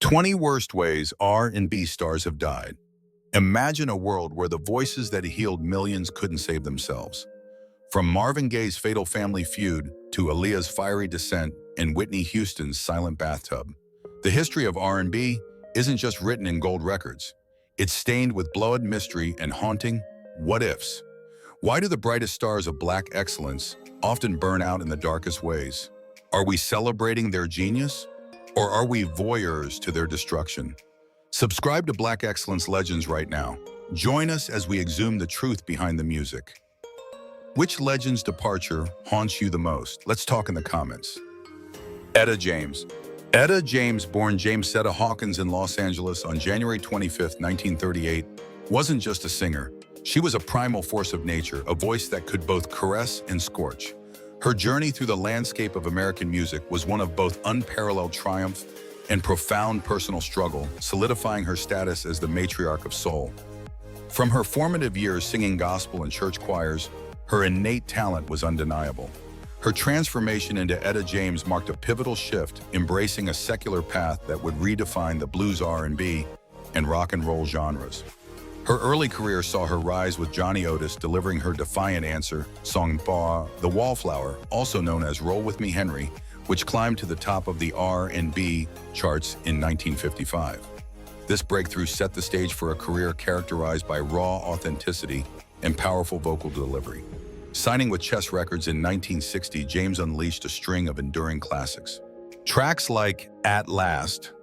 20 worst ways R&B stars have died. Imagine a world where the voices that healed millions couldn't save themselves. From Marvin Gaye's Fatal Family Feud to Aaliyah's fiery descent and Whitney Houston's silent bathtub, the history of R&B isn't just written in gold records. It's stained with blood mystery and haunting what-ifs. Why do the brightest stars of Black excellence often burn out in the darkest ways? Are we celebrating their genius? Or are we voyeurs to their destruction? Subscribe to Black Excellence Legends right now. Join us as we exhume the truth behind the music. Which legend's departure haunts you the most? Let's talk in the comments. Etta James. Etta James, born James Etta Hawkins in Los Angeles on January 25, 1938, wasn't just a singer. She was a primal force of nature, a voice that could both caress and scorch. Her journey through the landscape of American music was one of both unparalleled triumph and profound personal struggle, solidifying her status as the matriarch of soul. From her formative years singing gospel in church choirs, her innate talent was undeniable. Her transformation into Etta James marked a pivotal shift, embracing a secular path that would redefine the blues, R&B, and rock and roll genres. Her early career saw her rise with Johnny Otis delivering her defiant answer song The Wallflower, also known as Roll With Me Henry, which climbed to the top of the R&B charts in 1955. This breakthrough set the stage for a career characterized by raw authenticity and powerful vocal delivery. Signing with Chess Records in 1960, James unleashed a string of enduring classics. Tracks like At Last,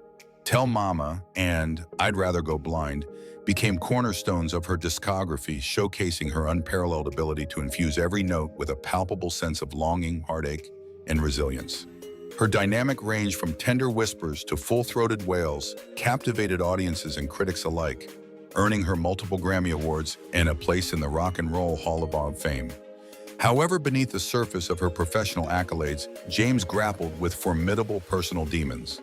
Tell Mama, and I'd Rather Go Blind became cornerstones of her discography, showcasing her unparalleled ability to infuse every note with a palpable sense of longing, heartache, and resilience. Her dynamic range from tender whispers to full-throated wails captivated audiences and critics alike, earning her multiple Grammy Awards and a place in the Rock and Roll Hall of Fame. However, beneath the surface of her professional accolades, James grappled with formidable personal demons.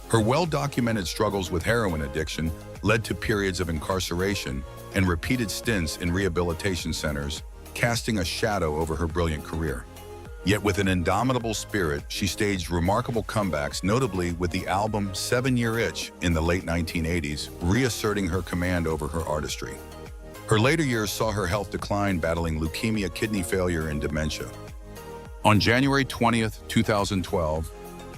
Her well-documented struggles with heroin addiction led to periods of incarceration and repeated stints in rehabilitation centers, casting a shadow over her brilliant career. Yet with an indomitable spirit, she staged remarkable comebacks, notably with the album 7-Year Itch in the late 1980s, reasserting her command over her artistry. Her later years saw her health decline, battling leukemia, kidney failure, and dementia. On January 20th, 2012,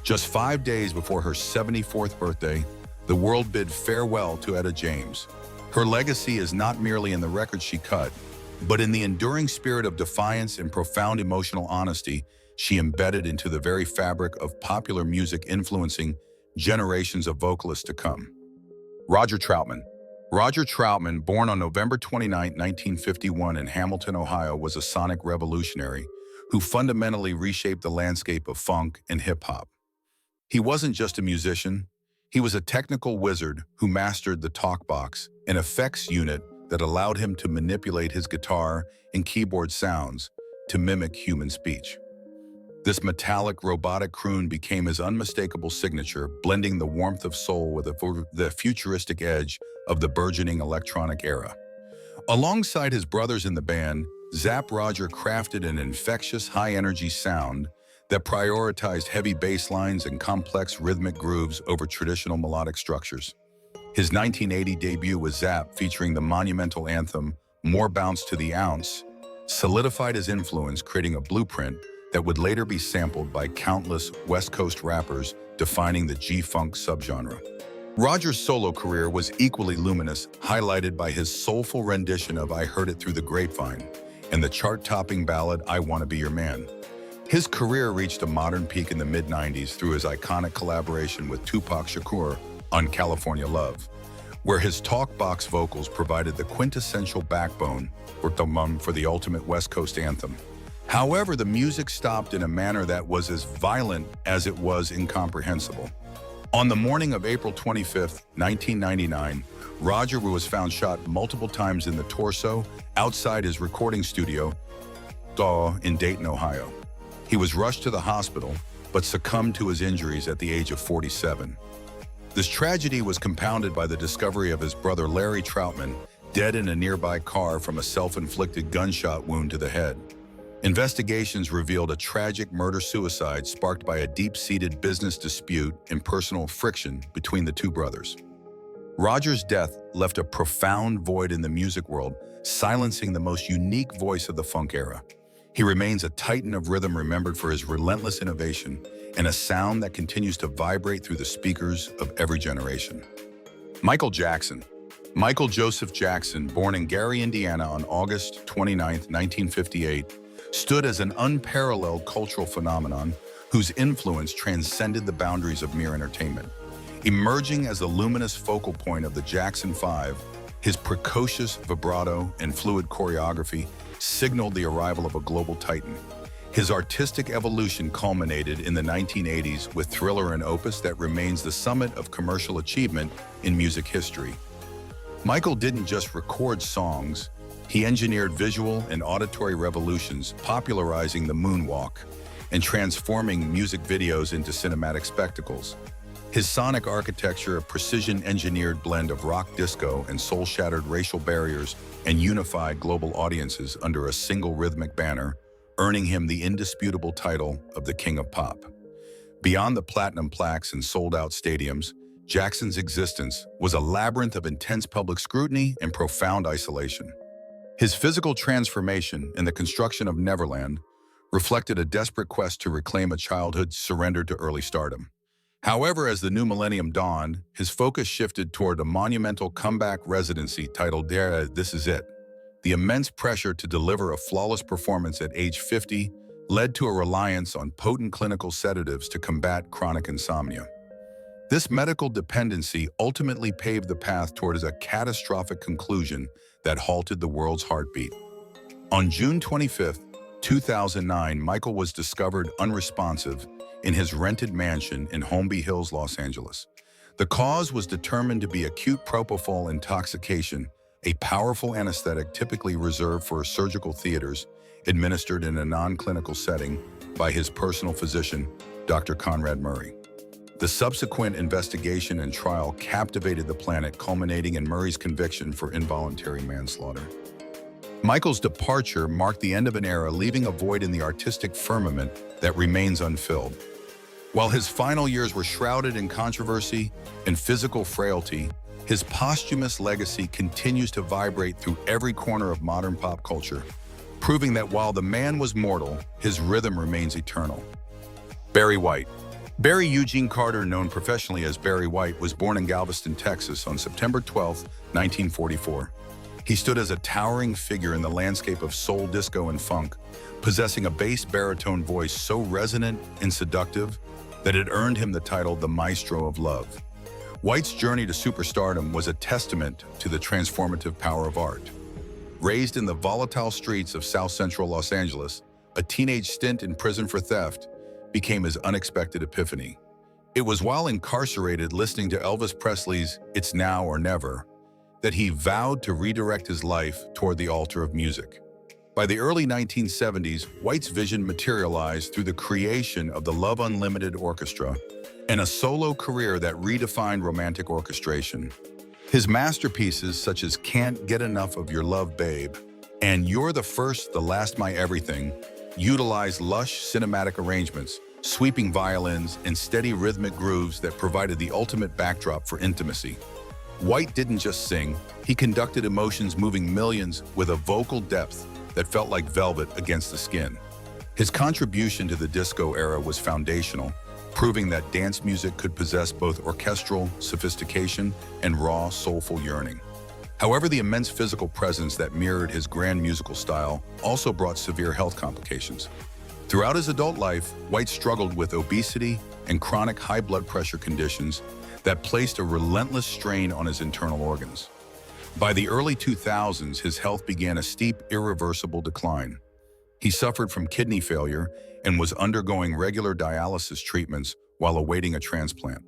just 5 days before her 74th birthday, the world bid farewell to Etta James. Her legacy is not merely in the records she cut, but in the enduring spirit of defiance and profound emotional honesty she embedded into the very fabric of popular music, influencing generations of vocalists to come. Roger Troutman. Roger Troutman, born on November 29, 1951 in Hamilton, Ohio, was a sonic revolutionary who fundamentally reshaped the landscape of funk and hip-hop. He wasn't just a musician, he was a technical wizard who mastered the talkbox, an effects unit that allowed him to manipulate his guitar and keyboard sounds to mimic human speech. This metallic, robotic croon became his unmistakable signature, blending the warmth of soul with the futuristic edge of the burgeoning electronic era. Alongside his brothers in the band, Zapp Roger crafted an infectious, high-energy sound that prioritized heavy bass lines and complex rhythmic grooves over traditional melodic structures. His 1980 debut with Zapp, featuring the monumental anthem More Bounce to the Ounce, solidified his influence, creating a blueprint that would later be sampled by countless West Coast rappers, defining the G-funk subgenre. Roger's solo career was equally luminous, highlighted by his soulful rendition of I Heard It Through the Grapevine and the chart-topping ballad I Wanna Be Your Man. His career reached a modern peak in the mid-90s through his iconic collaboration with Tupac Shakur on California Love, where his talkbox vocals provided the quintessential backbone for the ultimate West Coast anthem. However, the music stopped in a manner that was as violent as it was incomprehensible. On the morning of April 25, 1999, Roger was found shot multiple times in the torso outside his recording studio in Dayton, Ohio. He was rushed to the hospital, but succumbed to his injuries at the age of 47. This tragedy was compounded by the discovery of his brother Larry Troutman, dead in a nearby car from a self-inflicted gunshot wound to the head. Investigations revealed a tragic murder-suicide sparked by a deep-seated business dispute and personal friction between the two brothers. Roger's death left a profound void in the music world, silencing the most unique voice of the funk era. He remains a titan of rhythm remembered for his relentless innovation and a sound that continues to vibrate through the speakers of every generation. Michael Jackson. Michael Joseph Jackson, born in Gary, Indiana on August 29, 1958, stood as an unparalleled cultural phenomenon whose influence transcended the boundaries of mere entertainment. Emerging as the luminous focal point of the Jackson 5, his precocious vibrato and fluid choreography signaled the arrival of a global titan. His artistic evolution culminated in the 1980s with Thriller, an opus that remains the summit of commercial achievement in music history. Michael didn't just record songs, he engineered visual and auditory revolutions, popularizing the moonwalk and transforming music videos into cinematic spectacles. His sonic architecture, a precision-engineered blend of rock disco and soul shattered racial barriers and unified global audiences under a single rhythmic banner, earning him the indisputable title of the King of Pop. Beyond the platinum plaques and sold-out stadiums, Jackson's existence was a labyrinth of intense public scrutiny and profound isolation. His physical transformation and the construction of Neverland reflected a desperate quest to reclaim a childhood surrendered to early stardom. However, as the new millennium dawned, his focus shifted toward a monumental comeback residency titled This Is It. The immense pressure to deliver a flawless performance at age 50 led to a reliance on potent clinical sedatives to combat chronic insomnia. This medical dependency ultimately paved the path towards a catastrophic conclusion that halted the world's heartbeat. On June 25, 2009, Michael was discovered unresponsive in his rented mansion in Holmby Hills, Los Angeles. The cause was determined to be acute propofol intoxication, a powerful anesthetic typically reserved for surgical theaters, administered in a non-clinical setting by his personal physician, Dr. Conrad Murray. The subsequent investigation and trial captivated the planet, culminating in Murray's conviction for involuntary manslaughter. Michael's departure marked the end of an era, leaving a void in the artistic firmament that remains unfilled. While his final years were shrouded in controversy and physical frailty, his posthumous legacy continues to vibrate through every corner of modern pop culture, proving that while the man was mortal, his rhythm remains eternal. Barry White. Barry Eugene Carter, known professionally as Barry White, was born in Galveston, Texas on September 12, 1944. He stood as a towering figure in the landscape of soul, disco, and funk, possessing a bass baritone voice so resonant and seductive that it earned him the title the Maestro of Love. White's journey to superstardom was a testament to the transformative power of art. Raised in the volatile streets of South Central Los Angeles, a teenage stint in prison for theft became his unexpected epiphany. It was while incarcerated listening to Elvis Presley's "It's Now or Never" that he vowed to redirect his life toward the altar of music. By the early 1970s, White's vision materialized through the creation of the Love Unlimited Orchestra and a solo career that redefined romantic orchestration. His masterpieces such as Can't Get Enough of Your Love, Babe, and You're the First, the Last, My Everything utilized lush cinematic arrangements, sweeping violins, and steady rhythmic grooves that provided the ultimate backdrop for intimacy. White didn't just sing, he conducted emotions moving millions with a vocal depth that felt like velvet against the skin. His contribution to the disco era was foundational, proving that dance music could possess both orchestral sophistication and raw, soulful yearning. However, the immense physical presence that mirrored his grand musical style also brought severe health complications. Throughout his adult life, White struggled with obesity and chronic high blood pressure conditions that placed a relentless strain on his internal organs. By the early 2000s, his health began a steep, irreversible decline. He suffered from kidney failure and was undergoing regular dialysis treatments while awaiting a transplant.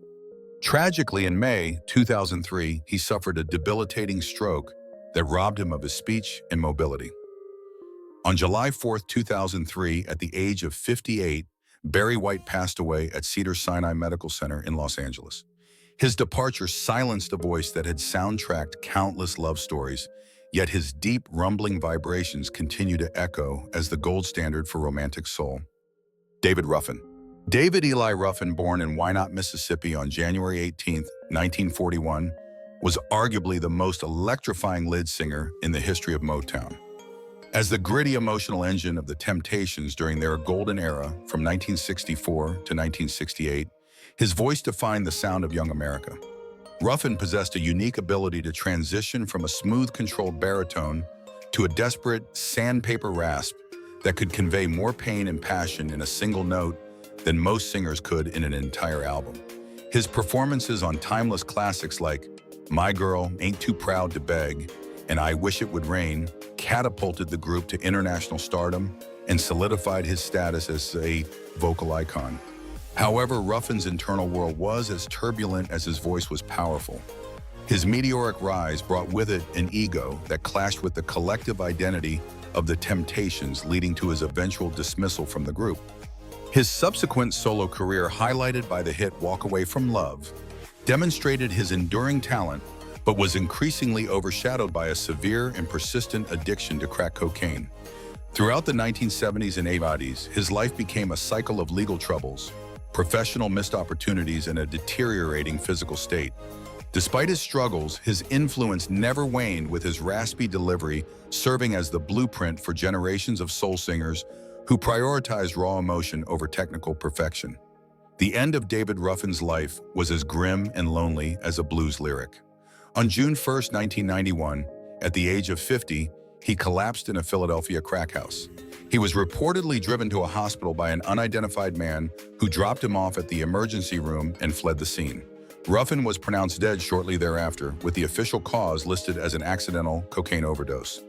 Tragically, in May 2003, he suffered a debilitating stroke that robbed him of his speech and mobility. On July 4, 2003, at the age of 58, Barry White passed away at Cedars-Sinai Medical Center in Los Angeles. His departure silenced a voice that had soundtracked countless love stories, yet his deep, rumbling vibrations continue to echo as the gold standard for romantic soul. David Ruffin. David Eli Ruffin, born in Wynot, Mississippi on January 18, 1941, was arguably the most electrifying lead singer in the history of Motown. As the gritty emotional engine of the Temptations during their golden era from 1964 to 1968, his voice defined the sound of young America. Ruffin possessed a unique ability to transition from a smooth, controlled baritone to a desperate, sandpaper rasp that could convey more pain and passion in a single note than most singers could in an entire album. His performances on timeless classics like My Girl, Ain't Too Proud to Beg, and I Wish It Would Rain catapulted the group to international stardom and solidified his status as a vocal icon. However, Ruffin's internal world was as turbulent as his voice was powerful. His meteoric rise brought with it an ego that clashed with the collective identity of the Temptations, leading to his eventual dismissal from the group. His subsequent solo career, highlighted by the hit Walk Away from Love, demonstrated his enduring talent, but was increasingly overshadowed by a severe and persistent addiction to crack cocaine. Throughout the 1970s and 80s, his life became a cycle of legal troubles, professional missed opportunities, and a deteriorating physical state. Despite his struggles, his influence never waned, with his raspy delivery serving as the blueprint for generations of soul singers who prioritized raw emotion over technical perfection. The end of David Ruffin's life was as grim and lonely as a blues lyric. On June 1, 1991, at the age of 50, he collapsed in a Philadelphia crack house. He was reportedly driven to a hospital by an unidentified man who dropped him off at the emergency room and fled the scene. Ruffin was pronounced dead shortly thereafter, with the official cause listed as an accidental cocaine overdose.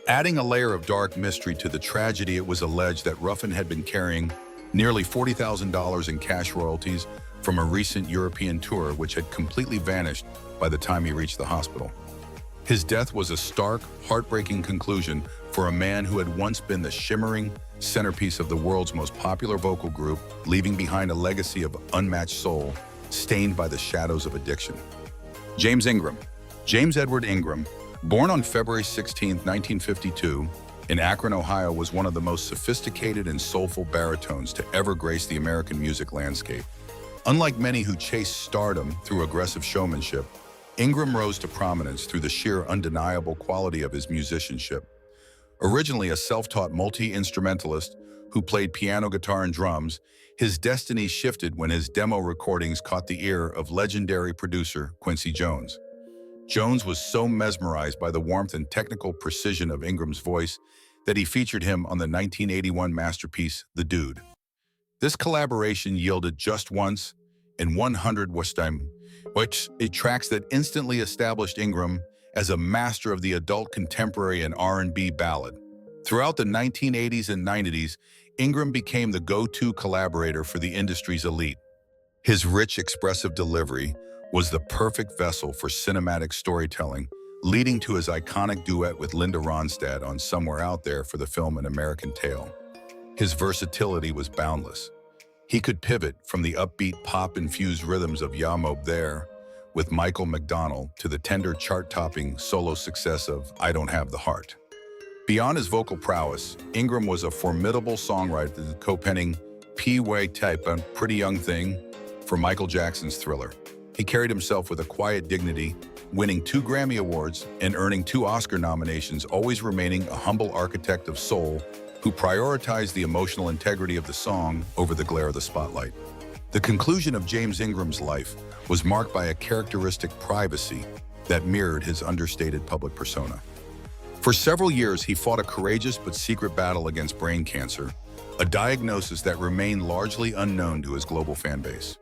Adding a layer of dark mystery to the tragedy, it was alleged that Ruffin had been carrying nearly $40,000 in cash royalties from a recent European tour, which had completely vanished by the time he reached the hospital. His death was a stark, heartbreaking conclusion for a man who had once been the shimmering centerpiece of the world's most popular vocal group, leaving behind a legacy of unmatched soul, stained by the shadows of addiction. James Ingram. James Edward Ingram, born on February 16, 1952, in Akron, Ohio, was one of the most sophisticated and soulful baritones to ever grace the American music landscape. Unlike many who chased stardom through aggressive showmanship, Ingram rose to prominence through the sheer undeniable quality of his musicianship. Originally a self-taught multi-instrumentalist who played piano, guitar, and drums, his destiny shifted when his demo recordings caught the ear of legendary producer Quincy Jones. Jones was so mesmerized by the warmth and technical precision of Ingram's voice that he featured him on the 1981 masterpiece, The Dude. This collaboration yielded Just Once and 100 Was Time, which tracks that instantly established Ingram as a master of the adult contemporary and R&B ballad. Throughout the 1980s and 90s, Ingram became the go-to collaborator for the industry's elite. His rich, expressive delivery was the perfect vessel for cinematic storytelling, leading to his iconic duet with Linda Ronstadt on Somewhere Out There for the film An American Tail. His versatility was boundless. He could pivot from the upbeat pop-infused rhythms of Ya Mo There with Michael McDonald to the tender chart-topping solo success of I Don't Have the Heart. Beyond his vocal prowess, Ingram was a formidable songwriter, co-penning P-Way Type, a Pretty Young Thing for Michael Jackson's Thriller. He carried himself with a quiet dignity, winning 2 Grammy Awards and earning 2 Oscar nominations, always remaining a humble architect of soul who prioritized the emotional integrity of the song over the glare of the spotlight. The conclusion of James Ingram's life was marked by a characteristic privacy that mirrored his understated public persona. For several years, he fought a courageous but secret battle against brain cancer, a diagnosis that remained largely unknown to his global fan base.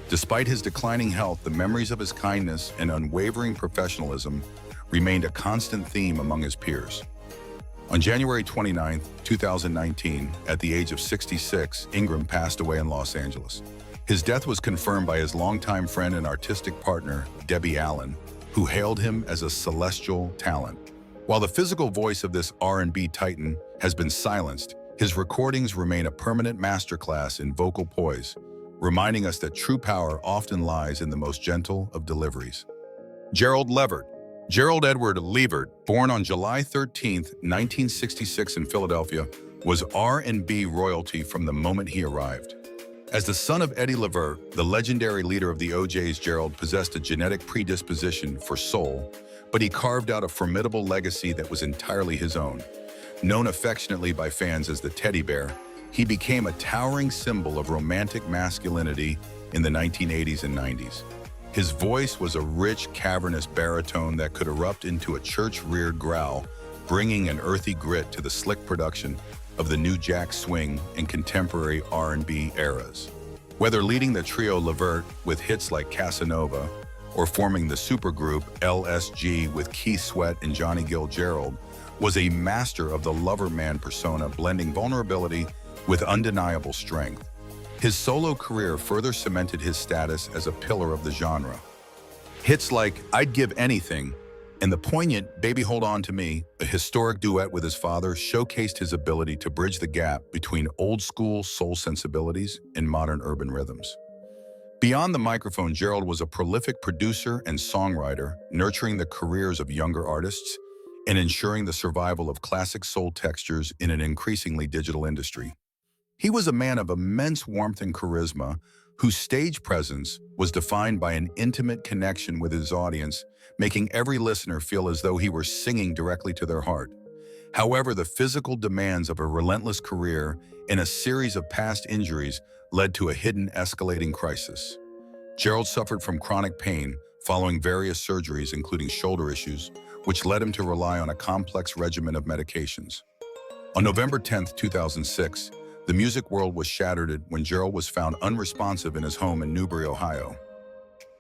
Despite his declining health, the memories of his kindness and unwavering professionalism remained a constant theme among his peers. On January 29, 2019, at the age of 66, Ingram passed away in Los Angeles. His death was confirmed by his longtime friend and artistic partner, Debbie Allen, who hailed him as a celestial talent. While the physical voice of this R&B titan has been silenced, his recordings remain a permanent masterclass in vocal poise, reminding us that true power often lies in the most gentle of deliveries. Gerald Levert. Gerald Edward Levert, born on July 13, 1966 in Philadelphia, was R&B royalty from the moment he arrived. As the son of Eddie Levert, the legendary leader of the OJs, Gerald possessed a genetic predisposition for soul, but he carved out a formidable legacy that was entirely his own. Known affectionately by fans as the Teddy Bear, he became a towering symbol of romantic masculinity in the 1980s and 90s. His voice was a rich, cavernous baritone that could erupt into a church-reared growl, bringing an earthy grit to the slick production of the new jack swing and contemporary R&B eras. Whether leading the trio Levert with hits like Casanova or forming the supergroup LSG with Keith Sweat and Johnny Gill, Gerald was a master of the lover man persona, blending vulnerability with undeniable strength. His solo career further cemented his status as a pillar of the genre. Hits like I'd Give Anything and the poignant Baby Hold On to Me, a historic duet with his father, showcased his ability to bridge the gap between old-school soul sensibilities and modern urban rhythms. Beyond the microphone, Gerald was a prolific producer and songwriter, nurturing the careers of younger artists and ensuring the survival of classic soul textures in an increasingly digital industry. He was a man of immense warmth and charisma, whose stage presence was defined by an intimate connection with his audience, making every listener feel as though he were singing directly to their heart. However, the physical demands of a relentless career and a series of past injuries led to a hidden escalating crisis. Gerald suffered from chronic pain following various surgeries, including shoulder issues, which led him to rely on a complex regimen of medications. On November 10, 2006, the music world was shattered when Gerald was found unresponsive in his home in Newbury, Ohio.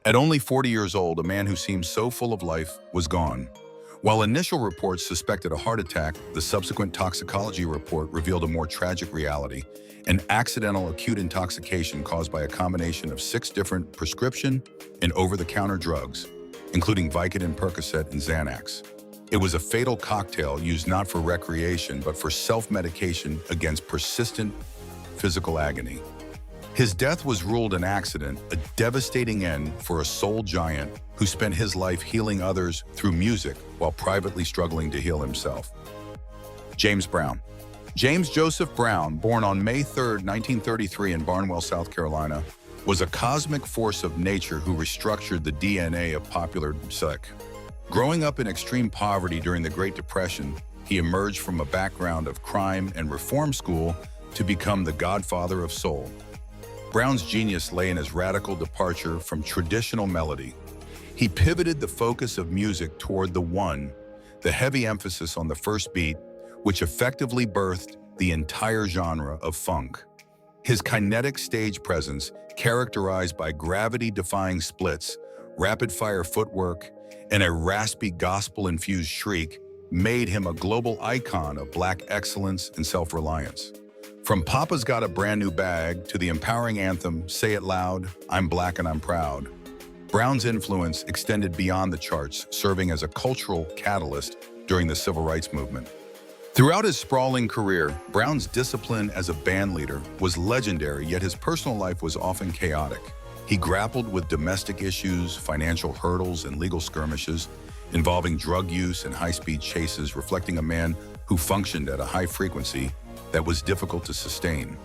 At only 40 years old, a man who seemed so full of life was gone. While initial reports suspected a heart attack, the subsequent toxicology report revealed a more tragic reality: an accidental acute intoxication caused by a combination of 6 different prescription and over-the-counter drugs, including Vicodin, Percocet, and Xanax. It was a fatal cocktail used not for recreation, but for self-medication against persistent physical agony. His death was ruled an accident, a devastating end for a soul giant who spent his life healing others through music while privately struggling to heal himself. James Brown. James Joseph Brown, born on May 3, 1933 in Barnwell, South Carolina, was a cosmic force of nature who restructured the DNA of popular music. Growing up in extreme poverty during the Great Depression, he emerged from a background of crime and reform school to become the godfather of soul. Brown's genius lay in his radical departure from traditional melody. He pivoted the focus of music toward the one, the heavy emphasis on the first beat, which effectively birthed the entire genre of funk. His kinetic stage presence, characterized by gravity-defying splits, rapid-fire footwork, and a raspy gospel-infused shriek, made him a global icon of Black excellence and self-reliance. From Papa's Got a Brand New Bag to the empowering anthem, Say It Loud, I'm Black and I'm Proud, Brown's influence extended beyond the charts, serving as a cultural catalyst during the Civil Rights Movement. Throughout his sprawling career, Brown's discipline as a bandleader was legendary, yet his personal life was often chaotic. He grappled with domestic issues, financial hurdles, and legal skirmishes involving drug use and high-speed chases, reflecting a man who functioned at a high frequency that was difficult to sustain.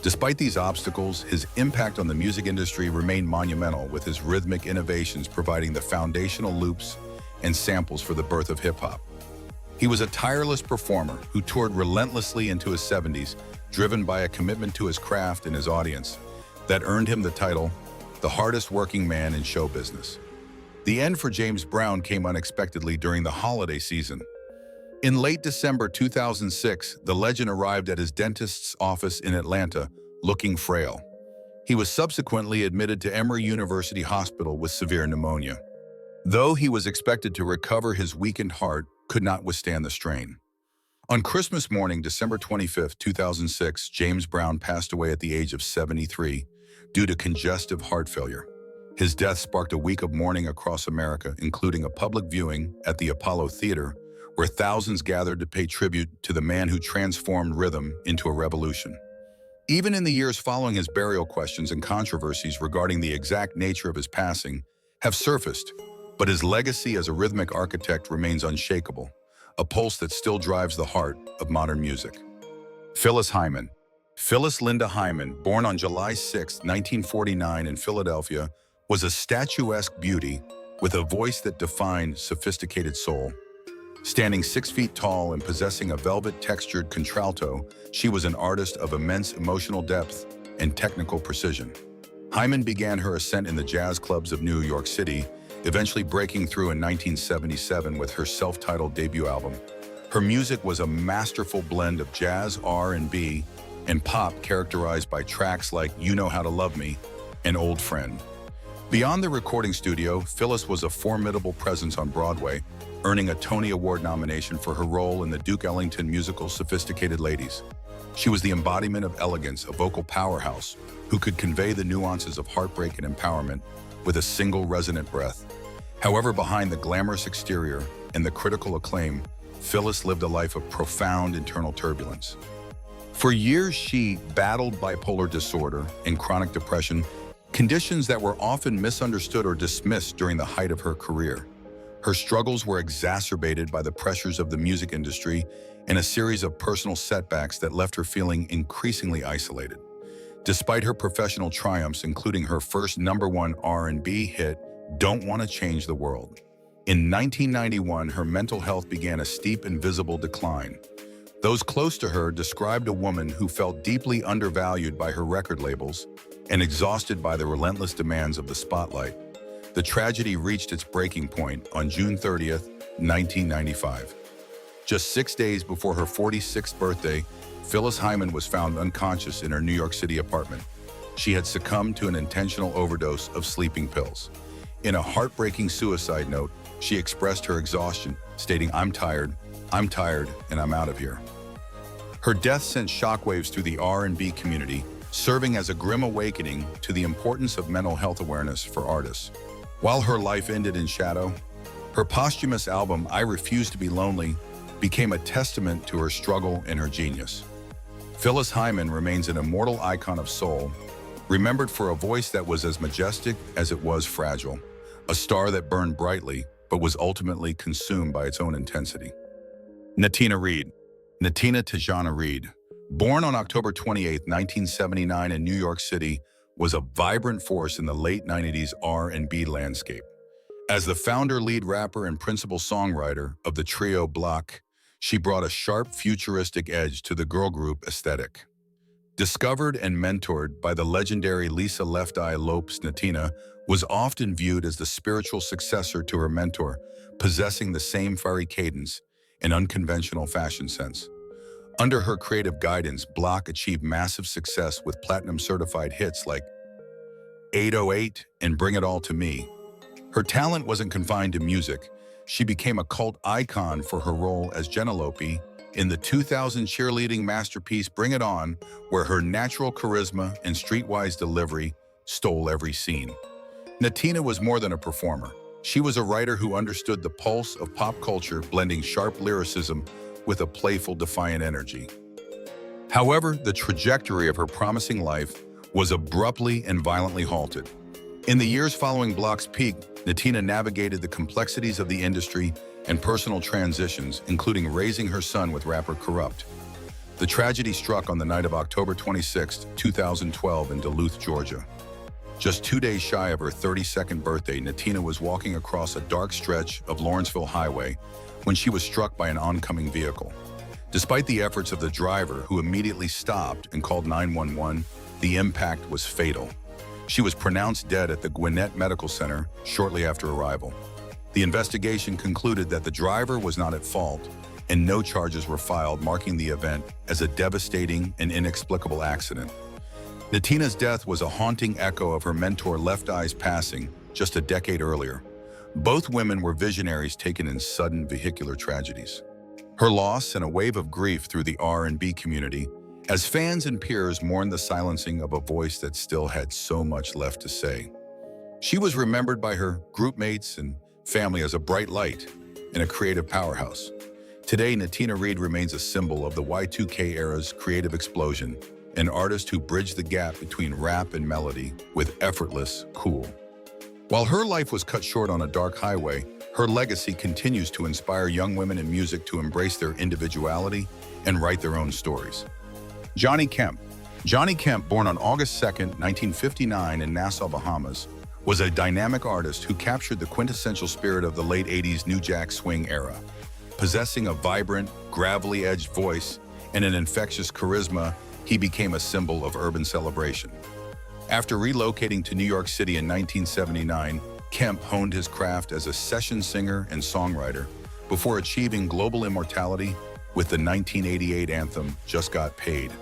Despite these obstacles, his impact on the music industry remained monumental, with his rhythmic innovations providing the foundational loops and samples for the birth of hip-hop. He was a tireless performer who toured relentlessly into his 70s, driven by a commitment to his craft and his audience that earned him the title, the hardest working man in show business. The end for James Brown came unexpectedly during the holiday season. In late December 2006, the legend arrived at his dentist's office in Atlanta, looking frail. He was subsequently admitted to Emory University Hospital with severe pneumonia. Though he was expected to recover, his weakened heart could not withstand the strain. On Christmas morning, December 25, 2006, James Brown passed away at the age of 73 due to congestive heart failure. His death sparked a week of mourning across America, including a public viewing at the Apollo Theater, where thousands gathered to pay tribute to the man who transformed rhythm into a revolution. Even in the years following his burial, questions and controversies regarding the exact nature of his passing have surfaced, but his legacy as a rhythmic architect remains unshakable, a pulse that still drives the heart of modern music. Phyllis Hyman. Phyllis Linda Hyman, born on July 6, 1949 in Philadelphia, was a statuesque beauty with a voice that defined sophisticated soul. Standing 6 feet tall and possessing a velvet-textured contralto, she was an artist of immense emotional depth and technical precision. Hyman began her ascent in the jazz clubs of New York City, eventually breaking through in 1977 with her self-titled debut album. Her music was a masterful blend of jazz, R&B, and pop, characterized by tracks like You Know How to Love Me and Old Friend. Beyond the recording studio, Phyllis was a formidable presence on Broadway, earning a Tony Award nomination for her role in the Duke Ellington musical Sophisticated Ladies. She was the embodiment of elegance, a vocal powerhouse who could convey the nuances of heartbreak and empowerment with a single resonant breath. However, behind the glamorous exterior and the critical acclaim, Phyllis lived a life of profound internal turbulence. For years, she battled bipolar disorder and chronic depression, conditions that were often misunderstood or dismissed during the height of her career. Her struggles were exacerbated by the pressures of the music industry and a series of personal setbacks that left her feeling increasingly isolated. Despite her professional triumphs, including her first #1 R&B hit, Don't Want to Change the World. In 1991, her mental health began a steep and visible decline. Those close to her described a woman who felt deeply undervalued by her record labels and exhausted by the relentless demands of the spotlight. The tragedy reached its breaking point on June 30th, 1995. Just 6 days before her 46th birthday, Phyllis Hyman was found unconscious in her New York City apartment. She had succumbed to an intentional overdose of sleeping pills. In a heartbreaking suicide note, she expressed her exhaustion, stating, I'm tired, and I'm out of here." Her death sent shockwaves through the R&B community, serving as a grim awakening to the importance of mental health awareness for artists. While her life ended in shadow, her posthumous album, I Refuse to Be Lonely, became a testament to her struggle and her genius. Phyllis Hyman remains an immortal icon of soul, remembered for a voice that was as majestic as it was fragile, a star that burned brightly but was ultimately consumed by its own intensity. Natina Reed. Natina Tijana Reed, born on October 28, 1979 in New York City, was a vibrant force in the late 90s R&B landscape. As the founder, lead rapper, and principal songwriter of the trio Block, she brought a sharp, futuristic edge to the girl group aesthetic. Discovered and mentored by the legendary Lisa Left Eye Lopes, Natina was often viewed as the spiritual successor to her mentor, possessing the same fiery cadence and unconventional fashion sense. Under her creative guidance, Block achieved massive success with platinum-certified hits like 808 and Bring It All to Me. Her talent wasn't confined to music. She became a cult icon for her role as Genelope in the 2000 cheerleading masterpiece Bring It On, where her natural charisma and streetwise delivery stole every scene. Natina was more than a performer. She was a writer who understood the pulse of pop culture, blending sharp lyricism with a playful, defiant energy. However, the trajectory of her promising life was abruptly and violently halted. In the years following Block's peak, Natina navigated the complexities of the industry and personal transitions, including raising her son with rapper Corrupt. The tragedy struck on the night of October 26, 2012 in Duluth, Georgia. Just 2 days shy of her 32nd birthday, Natina was walking across a dark stretch of Lawrenceville Highway when she was struck by an oncoming vehicle. Despite the efforts of the driver, who immediately stopped and called 911, the impact was fatal. She was pronounced dead at the Gwinnett Medical Center shortly after arrival. The investigation concluded that the driver was not at fault, and no charges were filed, marking the event as a devastating and inexplicable accident. Natina's death was a haunting echo of her mentor Left Eye's passing just a decade earlier. Both women were visionaries taken in sudden vehicular tragedies. Her loss sent a wave of grief through the R&B community as fans and peers mourned the silencing of a voice that still had so much left to say. She was remembered by her groupmates and family as a bright light and a creative powerhouse. Today, Natina Reed remains a symbol of the Y2K era's creative explosion, an artist who bridged the gap between rap and melody with effortless cool. While her life was cut short on a dark highway, her legacy continues to inspire young women in music to embrace their individuality and write their own stories. Johnny Kemp. Johnny Kemp, born on August 2, 1959 in Nassau, Bahamas, was a dynamic artist who captured the quintessential spirit of the late 80s New Jack Swing era. Possessing a vibrant, gravelly-edged voice and an infectious charisma, he became a symbol of urban celebration. After relocating to New York City in 1979, Kemp honed his craft as a session singer and songwriter before achieving global immortality with the 1988 anthem, Just Got Paid.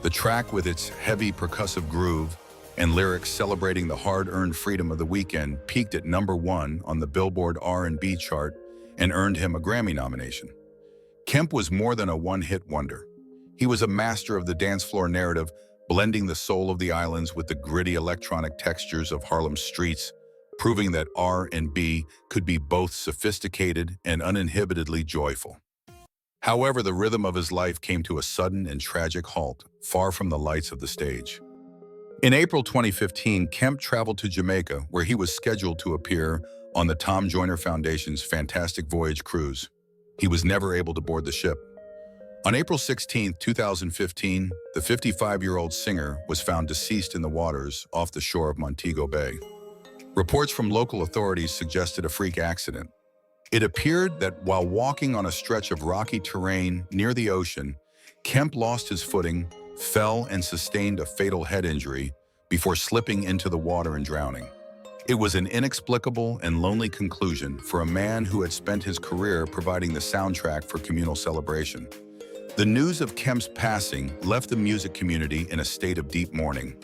The track, with its heavy percussive groove and lyrics celebrating the hard-earned freedom of the weekend, peaked at #1 on the Billboard R&B chart and earned him a Grammy nomination. Kemp was more than a one-hit wonder. He was a master of the dance floor narrative, blending the soul of the islands with the gritty electronic textures of Harlem's streets, proving that R&B could be both sophisticated and uninhibitedly joyful. However, the rhythm of his life came to a sudden and tragic halt, far from the lights of the stage. In April 2015, Kemp traveled to Jamaica, where he was scheduled to appear on the Tom Joyner Foundation's Fantastic Voyage cruise. He was never able to board the ship. On April 16, 2015, the 55-year-old singer was found deceased in the waters off the shore of Montego Bay. Reports from local authorities suggested a freak accident. It appeared that while walking on a stretch of rocky terrain near the ocean, Kemp lost his footing, fell, and sustained a fatal head injury before slipping into the water and drowning. It was an inexplicable and lonely conclusion for a man who had spent his career providing the soundtrack for communal celebration. The news of Kemp's passing left the music community in a state of deep mourning.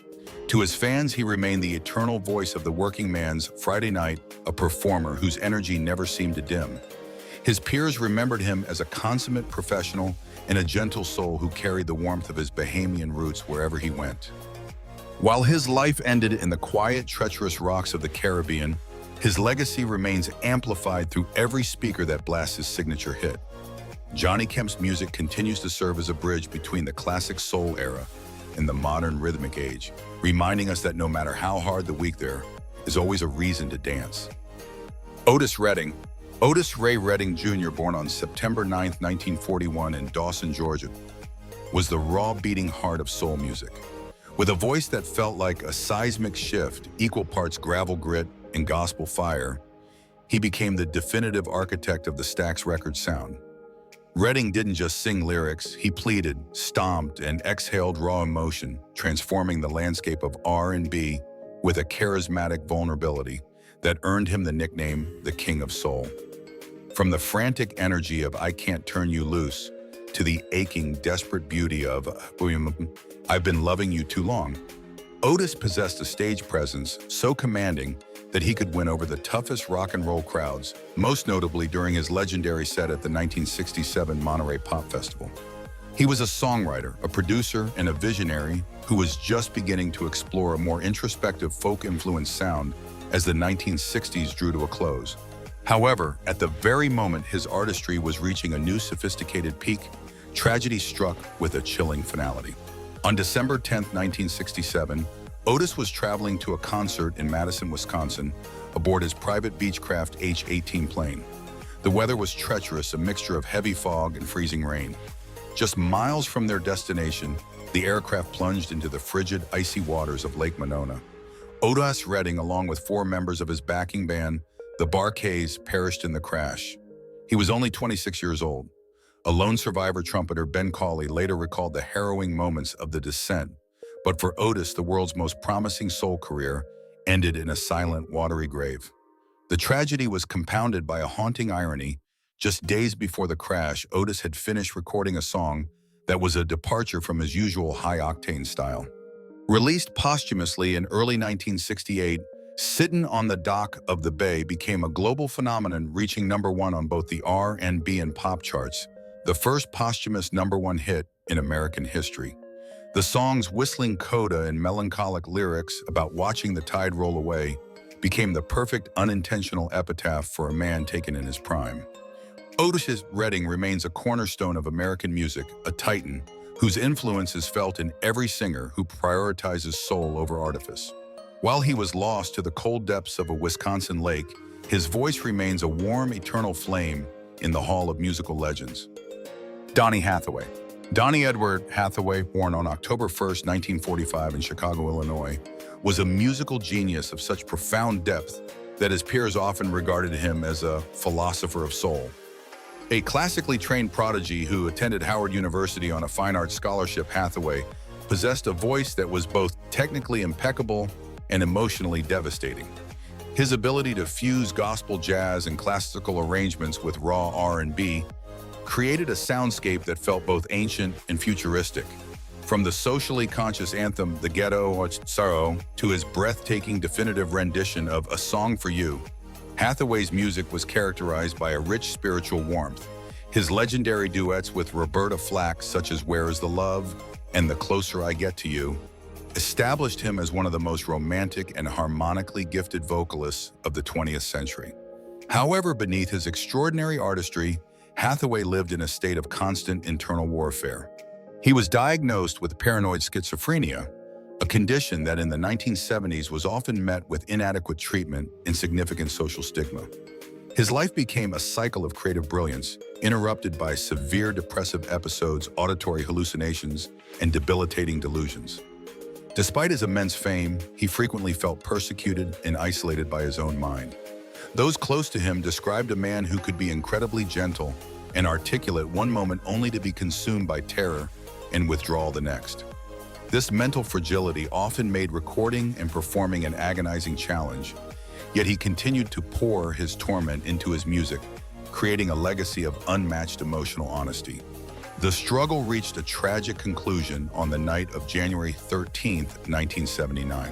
To his fans, he remained the eternal voice of the working man's Friday night, a performer whose energy never seemed to dim. His peers remembered him as a consummate professional and a gentle soul who carried the warmth of his Bahamian roots wherever he went. While his life ended in the quiet, treacherous rocks of the Caribbean, his legacy remains amplified through every speaker that blasts his signature hit. Johnny Kemp's music continues to serve as a bridge between the classic soul era and the modern rhythmic age, reminding us that no matter how hard the week, there is always a reason to dance. Otis Redding. Otis Ray Redding Jr., born on September 9, 1941 in Dawson, Georgia, was the raw beating heart of soul music. With a voice that felt like a seismic shift, equal parts gravel grit and gospel fire, he became the definitive architect of the Stax Records sound. Redding didn't just sing lyrics, he pleaded, stomped, and exhaled raw emotion, transforming the landscape of R&B with a charismatic vulnerability that earned him the nickname, the King of Soul. From the frantic energy of I Can't Turn You Loose to the aching, desperate beauty of I've Been Loving You Too Long, Otis possessed a stage presence so commanding that he could win over the toughest rock and roll crowds, most notably during his legendary set at the 1967 Monterey Pop Festival. He was a songwriter, a producer, and a visionary who was just beginning to explore a more introspective folk-influenced sound as the 1960s drew to a close. However, at the very moment his artistry was reaching a new sophisticated peak, tragedy struck with a chilling finality. On December 10, 1967, Otis was traveling to a concert in Madison, Wisconsin, aboard his private Beechcraft H-18 plane. The weather was treacherous, a mixture of heavy fog and freezing rain. Just miles from their destination, the aircraft plunged into the frigid, icy waters of Lake Monona. Otis Redding, along with 4 members of his backing band, the Bar-Kays, perished in the crash. He was only 26 years old. A lone survivor trumpeter, Ben Cauley, later recalled the harrowing moments of the descent. But for Otis, the world's most promising soul career ended in a silent, watery grave. The tragedy was compounded by a haunting irony. Just days before the crash, Otis had finished recording a song that was a departure from his usual high-octane style. Released posthumously in early 1968, Sittin' on the Dock of the Bay became a global phenomenon, reaching #1 on both the R&B and pop charts, the first posthumous #1 hit in American history. The song's whistling coda and melancholic lyrics about watching the tide roll away became the perfect unintentional epitaph for a man taken in his prime. Otis Redding remains a cornerstone of American music, a titan whose influence is felt in every singer who prioritizes soul over artifice. While he was lost to the cold depths of a Wisconsin lake, his voice remains a warm, eternal flame in the hall of musical legends. Donny Hathaway. Donny Edward Hathaway, born on October 1st, 1945 in Chicago, Illinois, was a musical genius of such profound depth that his peers often regarded him as a philosopher of soul. A classically trained prodigy who attended Howard University on a fine arts scholarship, Hathaway possessed a voice that was both technically impeccable and emotionally devastating. His ability to fuse gospel jazz and classical arrangements with raw R&B created a soundscape that felt both ancient and futuristic. From the socially conscious anthem, The Ghetto or Sorrow, to his breathtaking definitive rendition of A Song for You, Hathaway's music was characterized by a rich spiritual warmth. His legendary duets with Roberta Flack, such as Where Is the Love and The Closer I Get to You, established him as one of the most romantic and harmonically gifted vocalists of the 20th century. However, beneath his extraordinary artistry, Hathaway lived in a state of constant internal warfare. He was diagnosed with paranoid schizophrenia, a condition that in the 1970s was often met with inadequate treatment and significant social stigma. His life became a cycle of creative brilliance, interrupted by severe depressive episodes, auditory hallucinations, and debilitating delusions. Despite his immense fame, he frequently felt persecuted and isolated by his own mind. Those close to him described a man who could be incredibly gentle and articulate one moment only to be consumed by terror and withdrawal the next. This mental fragility often made recording and performing an agonizing challenge, yet he continued to pour his torment into his music, creating a legacy of unmatched emotional honesty. The struggle reached a tragic conclusion on the night of January 13, 1979.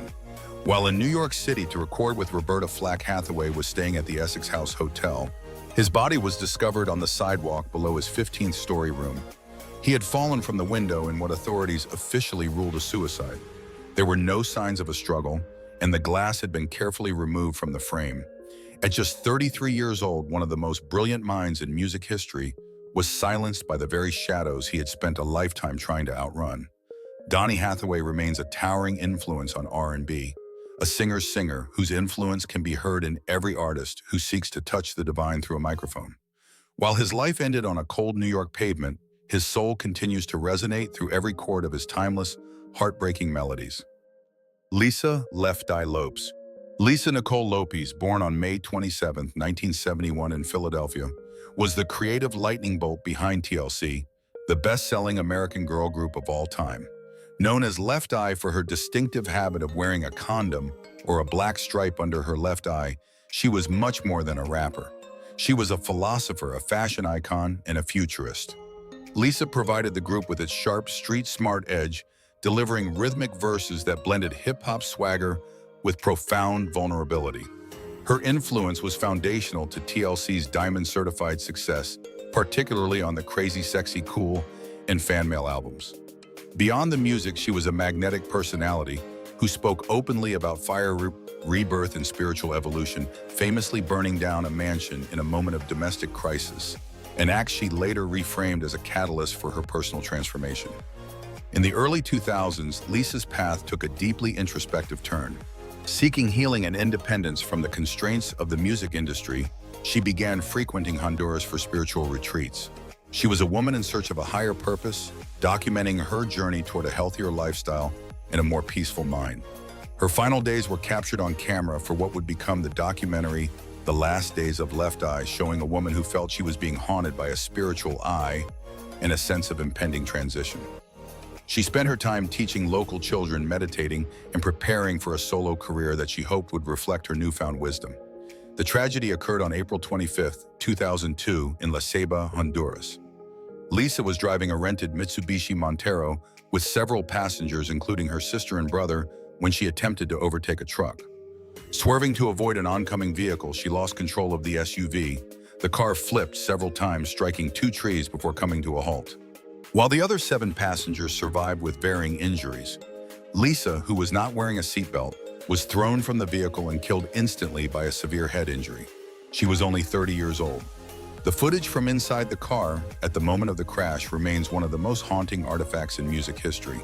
While in New York City to record with Roberta Flack, Hathaway was staying at the Essex House Hotel. His body was discovered on the sidewalk below his 15th-story room. He had fallen from the window in what authorities officially ruled a suicide. There were no signs of a struggle, and the glass had been carefully removed from the frame. At just 33 years old, one of the most brilliant minds in music history was silenced by the very shadows he had spent a lifetime trying to outrun. Donny Hathaway remains a towering influence on R&B, a singer's singer whose influence can be heard in every artist who seeks to touch the divine through a microphone. While his life ended on a cold New York pavement, his soul continues to resonate through every chord of his timeless, heartbreaking melodies. Lisa Left Eye Lopes. Lisa Nicole Lopez, born on May 27, 1971 in Philadelphia, was the creative lightning bolt behind TLC, the best-selling American girl group of all time. Known as Left Eye for her distinctive habit of wearing a condom or a black stripe under her left eye, she was much more than a rapper. She was a philosopher, a fashion icon, and a futurist. Lisa provided the group with its sharp, street-smart edge, delivering rhythmic verses that blended hip-hop swagger with profound vulnerability. Her influence was foundational to TLC's diamond-certified success, particularly on the Crazy Sexy Cool and Fan Mail albums. Beyond the music, she was a magnetic personality who spoke openly about fire, rebirth, and spiritual evolution, famously burning down a mansion in a moment of domestic crisis, an act she later reframed as a catalyst for her personal transformation. In the early 2000s, Lisa's path took a deeply introspective turn. Seeking healing and independence from the constraints of the music industry, she began frequenting Honduras for spiritual retreats. She was a woman in search of a higher purpose, documenting her journey toward a healthier lifestyle and a more peaceful mind. Her final days were captured on camera for what would become the documentary The Last Days of Left Eye, showing a woman who felt she was being haunted by a spiritual eye and a sense of impending transition. She spent her time teaching local children, meditating, and preparing for a solo career that she hoped would reflect her newfound wisdom. The tragedy occurred on April 25, 2002 in La Ceiba, Honduras. Lisa was driving a rented Mitsubishi Montero with several passengers, including her sister and brother, when she attempted to overtake a truck. Swerving to avoid an oncoming vehicle, she lost control of the SUV. The car flipped several times, striking 2 trees before coming to a halt. While the other 7 passengers survived with varying injuries, Lisa, who was not wearing a seatbelt, was thrown from the vehicle and killed instantly by a severe head injury. She was only 30 years old. The footage from inside the car at the moment of the crash remains one of the most haunting artifacts in music history.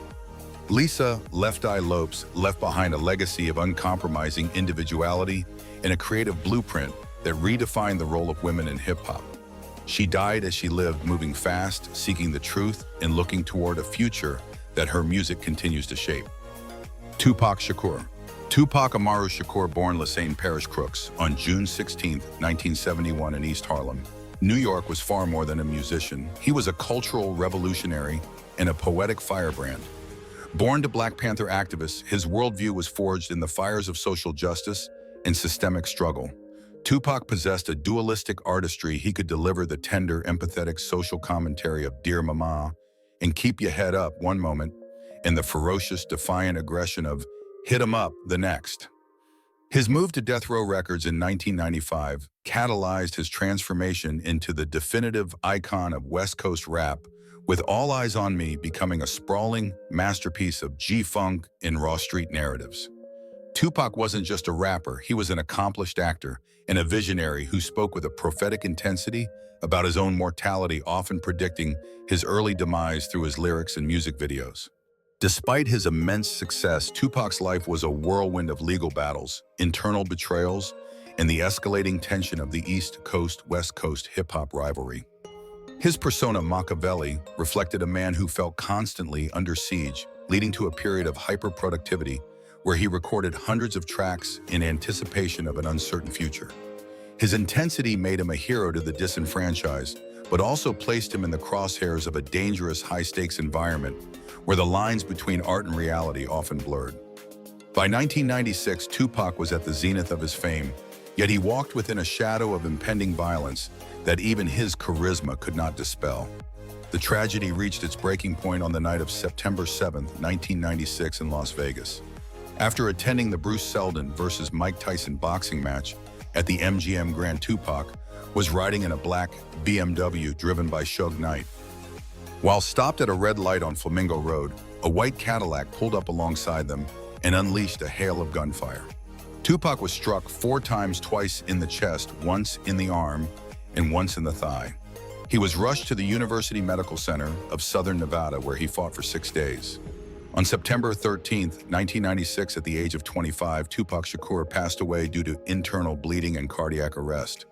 Lisa Left Eye Lopes left behind a legacy of uncompromising individuality and a creative blueprint that redefined the role of women in hip-hop. She died as she lived, moving fast, seeking the truth, and looking toward a future that her music continues to shape. Tupac Shakur. Tupac Amaru Shakur, born Lassane Parish Crooks on June 16, 1971 in East Harlem, New York, was far more than a musician. He was a cultural revolutionary and a poetic firebrand. Born to Black Panther activists, his worldview was forged in the fires of social justice and systemic struggle. Tupac possessed a dualistic artistry. He could deliver the tender, empathetic social commentary of Dear Mama and Keep Your Head Up one moment, and the ferocious, defiant aggression of Hit 'em Up the next. His move to Death Row Records in 1995 catalyzed his transformation into the definitive icon of West Coast rap, with All Eyes on Me becoming a sprawling masterpiece of G-Funk and Raw Street narratives. Tupac wasn't just a rapper, he was an accomplished actor and a visionary who spoke with a prophetic intensity about his own mortality, often predicting his early demise through his lyrics and music videos. Despite his immense success, Tupac's life was a whirlwind of legal battles, internal betrayals, and the escalating tension of the East Coast-West Coast hip-hop rivalry. His persona, Machiavelli, reflected a man who felt constantly under siege, leading to a period of hyper-productivity where he recorded hundreds of tracks in anticipation of an uncertain future. His intensity made him a hero to the disenfranchised, but also placed him in the crosshairs of a dangerous, high-stakes environment where the lines between art and reality often blurred. By 1996, Tupac was at the zenith of his fame, yet he walked within a shadow of impending violence that even his charisma could not dispel. The tragedy reached its breaking point on the night of September 7, 1996 in Las Vegas. After attending the Bruce Seldon versus Mike Tyson boxing match at the MGM Grand, Tupac was riding in a black BMW driven by Suge Knight. While stopped at a red light on Flamingo Road, a white Cadillac pulled up alongside them and unleashed a hail of gunfire. Tupac was struck 4 times, twice in the chest, once in the arm, and once in the thigh. He was rushed to the University Medical Center of Southern Nevada, where he fought for 6 days. On September 13, 1996, at the age of 25, Tupac Shakur passed away due to internal bleeding and cardiac arrest.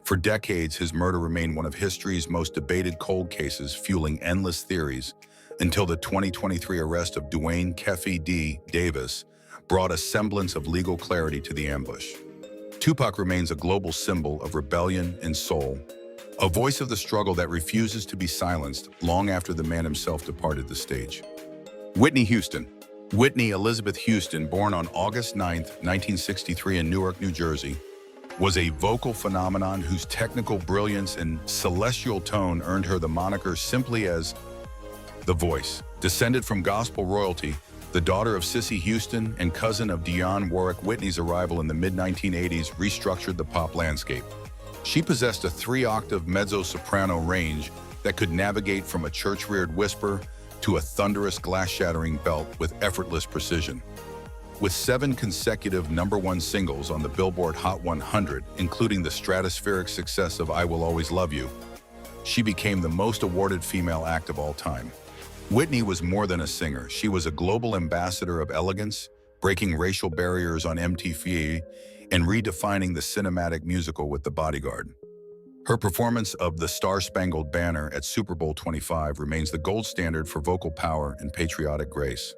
For decades, his murder remained one of history's most debated cold cases, fueling endless theories, until the 2023 arrest of Dwayne "Keffe D. Davis brought a semblance of legal clarity to the ambush. Tupac remains a global symbol of rebellion and soul, a voice of the struggle that refuses to be silenced long after the man himself departed the stage. Whitney Houston. Whitney Elizabeth Houston, born on August 9, 1963 in Newark, New Jersey, was a vocal phenomenon whose technical brilliance and celestial tone earned her the moniker simply as The Voice. Descended from gospel royalty, the daughter of Cissy Houston and cousin of Dionne Warwick, Whitney's arrival in the mid-1980s restructured the pop landscape. She possessed a 3-octave mezzo-soprano range that could navigate from a church-reared whisper to a thunderous, glass-shattering belt with effortless precision. With 7 consecutive #1 singles on the Billboard Hot 100, including the stratospheric success of I Will Always Love You, she became the most awarded female act of all time. Whitney was more than a singer. She was a global ambassador of elegance, breaking racial barriers on MTV and redefining the cinematic musical with The Bodyguard. Her performance of The Star-Spangled Banner at Super Bowl 25 remains the gold standard for vocal power and patriotic grace.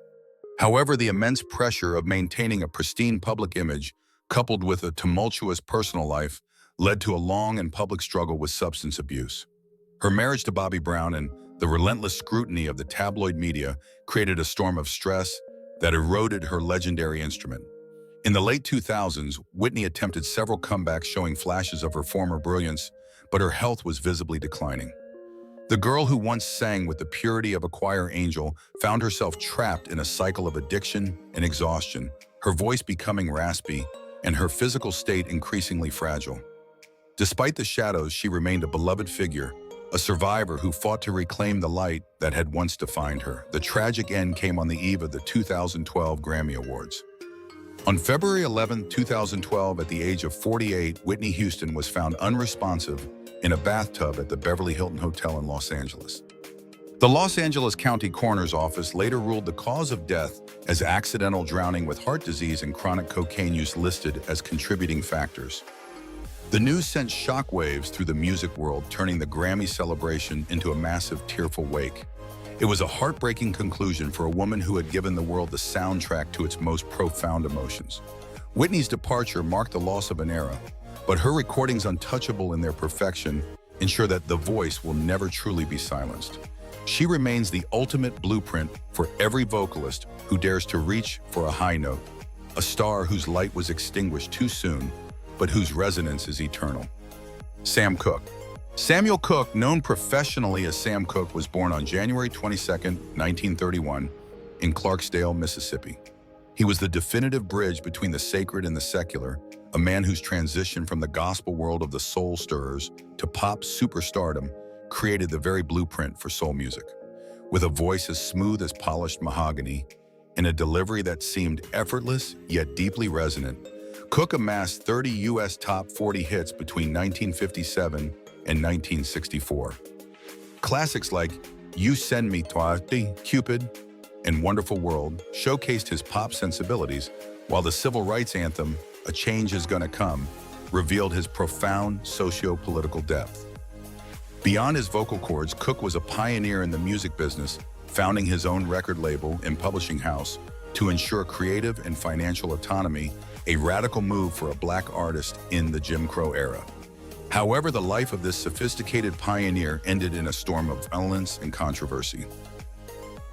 However, the immense pressure of maintaining a pristine public image, coupled with a tumultuous personal life, led to a long and public struggle with substance abuse. Her marriage to Bobby Brown and the relentless scrutiny of the tabloid media created a storm of stress that eroded her legendary instrument. In the late 2000s, Whitney attempted several comebacks showing flashes of her former brilliance, but her health was visibly declining. The girl who once sang with the purity of a choir angel found herself trapped in a cycle of addiction and exhaustion, her voice becoming raspy and her physical state increasingly fragile. Despite the shadows, she remained a beloved figure, a survivor who fought to reclaim the light that had once defined her. The tragic end came on the eve of the 2012 Grammy Awards. On February 11, 2012, at the age of 48, Whitney Houston was found unresponsive in a bathtub at the Beverly Hilton Hotel in Los Angeles. The Los Angeles County Coroner's Office later ruled the cause of death as accidental drowning with heart disease and chronic cocaine use listed as contributing factors. The news sent shockwaves through the music world, turning the Grammy celebration into a massive, tearful wake. It was a heartbreaking conclusion for a woman who had given the world the soundtrack to its most profound emotions. Whitney's departure marked the loss of an era, but her recordings, untouchable in their perfection, ensure that the voice will never truly be silenced. She remains the ultimate blueprint for every vocalist who dares to reach for a high note, a star whose light was extinguished too soon, but whose resonance is eternal. Sam Cooke. Samuel Cooke, known professionally as Sam Cooke, was born on January 22, 1931, in Clarksdale, Mississippi. He was the definitive bridge between the sacred and the secular, a man whose transition from the gospel world of the soul stirrers to pop superstardom created the very blueprint for soul music. With a voice as smooth as polished mahogany and a delivery that seemed effortless yet deeply resonant, Cooke amassed 30 U.S. top 40 hits between 1957 and 1964. Classics like You Send Me Toate, Cupid, and Wonderful World showcased his pop sensibilities, while the civil rights anthem, A Change Is Gonna Come, revealed his profound socio-political depth. Beyond his vocal cords, Cooke was a pioneer in the music business, founding his own record label and publishing house to ensure creative and financial autonomy, a radical move for a black artist in the Jim Crow era. However, the life of this sophisticated pioneer ended in a storm of violence and controversy.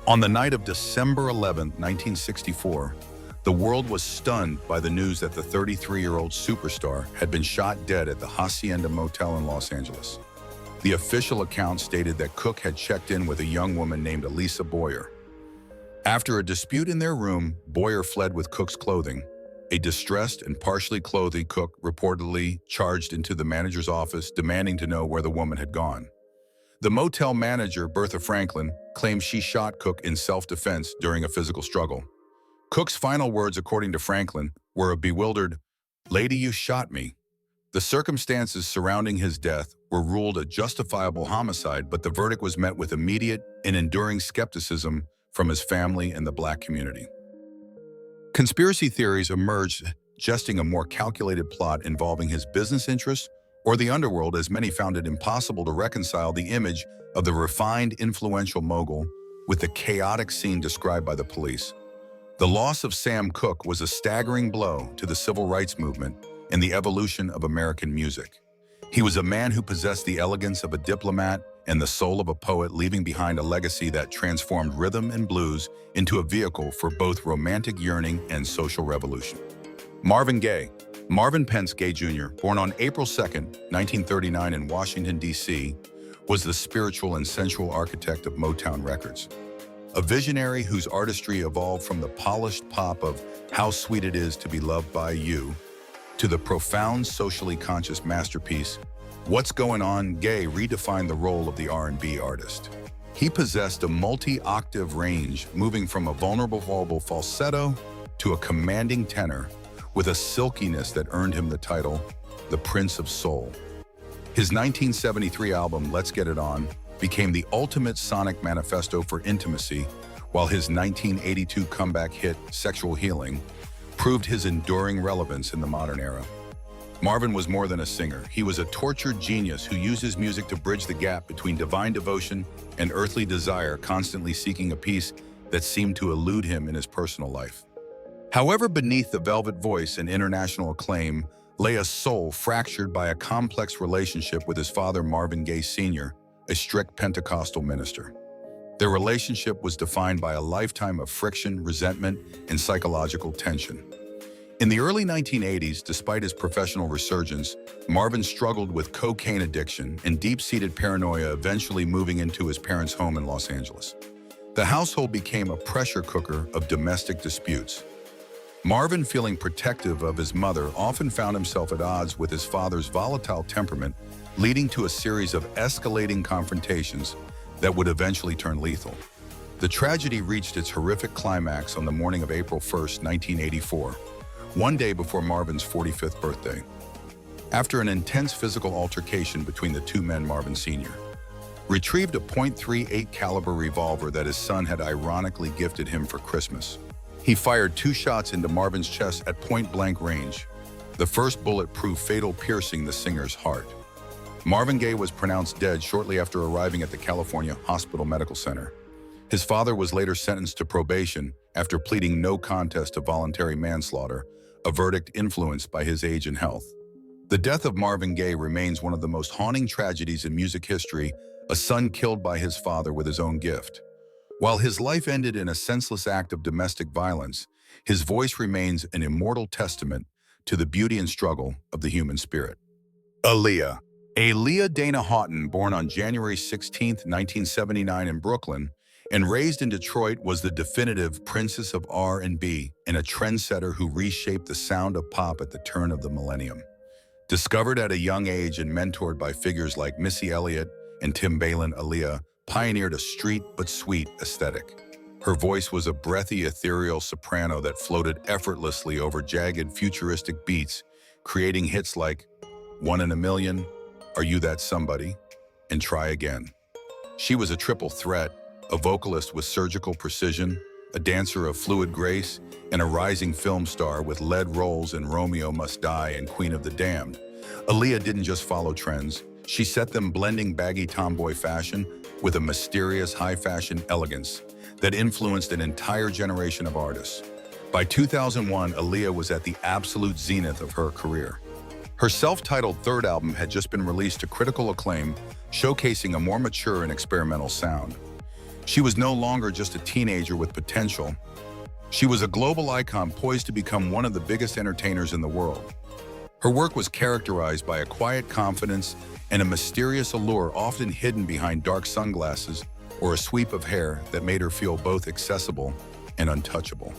On the night of December 11, 1964, the world was stunned by the news that the 33-year-old superstar had been shot dead at the Hacienda Motel in Los Angeles. The official account stated that Cooke had checked in with a young woman named Elisa Boyer. After a dispute in their room, Boyer fled with Cooke's clothing. A distressed and partially clothed Cooke reportedly charged into the manager's office, demanding to know where the woman had gone. The motel manager, Bertha Franklin, claimed she shot Cooke in self-defense during a physical struggle. Cooke's final words, according to Franklin, were a bewildered, "Lady, you shot me." The circumstances surrounding his death were ruled a justifiable homicide, but the verdict was met with immediate and enduring skepticism from his family and the black community. Conspiracy theories emerged, suggesting a more calculated plot involving his business interests or the underworld, as many found it impossible to reconcile the image of the refined, influential mogul with the chaotic scene described by the police. The loss of Sam Cooke was a staggering blow to the civil rights movement and the evolution of American music. He was a man who possessed the elegance of a diplomat and the soul of a poet, leaving behind a legacy that transformed rhythm and blues into a vehicle for both romantic yearning and social revolution. Marvin Gaye. Marvin Pence Gaye Jr., born on April 2, 1939 in Washington, D.C., was the spiritual and sensual architect of Motown Records. A visionary whose artistry evolved from the polished pop of How Sweet It Is to Be Loved by You to the profound, socially conscious masterpiece, What's Going On. Gaye redefined the role of the R&B artist. He possessed a multi-octave range, moving from a vulnerable falsetto to a commanding tenor, with a silkiness that earned him the title, the Prince of Soul. His 1973 album, Let's Get It On, became the ultimate sonic manifesto for intimacy, while his 1982 comeback hit, Sexual Healing, proved his enduring relevance in the modern era. Marvin was more than a singer. He was a tortured genius who used his music to bridge the gap between divine devotion and earthly desire, constantly seeking a peace that seemed to elude him in his personal life. However, beneath the velvet voice and international acclaim lay a soul fractured by a complex relationship with his father, Marvin Gaye Sr., a strict Pentecostal minister. Their relationship was defined by a lifetime of friction, resentment, and psychological tension. In the early 1980s, despite his professional resurgence, Marvin struggled with cocaine addiction and deep-seated paranoia, eventually moving into his parents' home in Los Angeles. The household became a pressure cooker of domestic disputes. Marvin, feeling protective of his mother, often found himself at odds with his father's volatile temperament, leading to a series of escalating confrontations that would eventually turn lethal. The tragedy reached its horrific climax on the morning of April 1, 1984, one day before Marvin's 45th birthday. After an intense physical altercation between the two men, Marvin Sr. retrieved a .38 caliber revolver that his son had ironically gifted him for Christmas. He fired 2 shots into Marvin's chest at point-blank range. The first bullet proved fatal, piercing the singer's heart. Marvin Gaye was pronounced dead shortly after arriving at the California Hospital Medical Center. His father was later sentenced to probation after pleading no contest to voluntary manslaughter, a verdict influenced by his age and health. The death of Marvin Gaye remains one of the most haunting tragedies in music history, a son killed by his father with his own gift. While his life ended in a senseless act of domestic violence, his voice remains an immortal testament to the beauty and struggle of the human spirit. Aaliyah. Aaliyah Dana Houghton, born on January 16, 1979 in Brooklyn, and raised in Detroit, was the definitive princess of R&B and a trendsetter who reshaped the sound of pop at the turn of the millennium. Discovered at a young age and mentored by figures like Missy Elliott and Tim Balin, Aaliyah pioneered a street but sweet aesthetic. Her voice was a breathy, ethereal soprano that floated effortlessly over jagged, futuristic beats, creating hits like "One in a Million," "Are You That Somebody," and "Try Again." She was a triple threat, a vocalist with surgical precision, a dancer of fluid grace, and a rising film star with lead roles in Romeo Must Die and Queen of the Damned. Aaliyah didn't just follow trends, she set them, blending baggy tomboy fashion with a mysterious high-fashion elegance that influenced an entire generation of artists. By 2001, Aaliyah was at the absolute zenith of her career. Her self-titled third album had just been released to critical acclaim, showcasing a more mature and experimental sound. She was no longer just a teenager with potential. She was a global icon poised to become one of the biggest entertainers in the world. Her work was characterized by a quiet confidence and a mysterious allure often hidden behind dark sunglasses or a sweep of hair that made her feel both accessible and untouchable.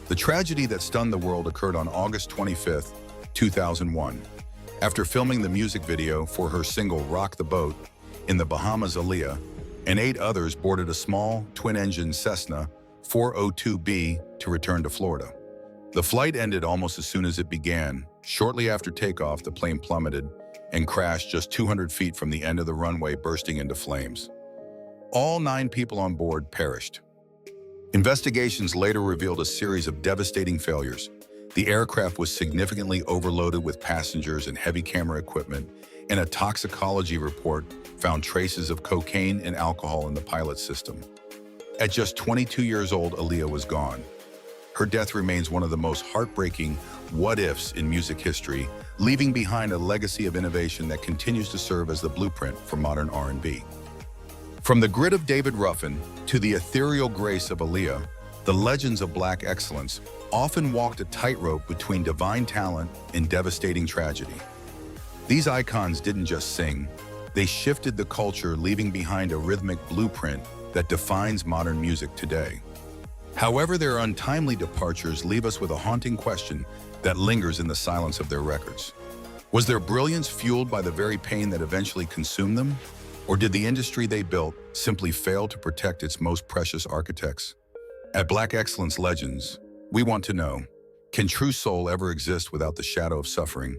The tragedy that stunned the world occurred on August 25, 2001. After filming the music video for her single "Rock the Boat" in the Bahamas, Aaliyah and 8 others boarded a small, twin-engine Cessna 402B to return to Florida. The flight ended almost as soon as it began. Shortly after takeoff, the plane plummeted and crashed just 200 feet from the end of the runway, bursting into flames. All 9 people on board perished. Investigations later revealed a series of devastating failures. The aircraft was significantly overloaded with passengers and heavy camera equipment, and a toxicology report found traces of cocaine and alcohol in the pilot's system. At just 22 years old, Aaliyah was gone. Her death remains one of the most heartbreaking what-ifs in music history, leaving behind a legacy of innovation that continues to serve as the blueprint for modern R&B. From the grit of David Ruffin to the ethereal grace of Aaliyah, the legends of Black excellence often walked a tightrope between divine talent and devastating tragedy. These icons didn't just sing, they shifted the culture, leaving behind a rhythmic blueprint that defines modern music today. However, their untimely departures leave us with a haunting question that lingers in the silence of their records. Was their brilliance fueled by the very pain that eventually consumed them? Or did the industry they built simply fail to protect its most precious architects? At Black Excellence Legends, we want to know, can true soul ever exist without the shadow of suffering?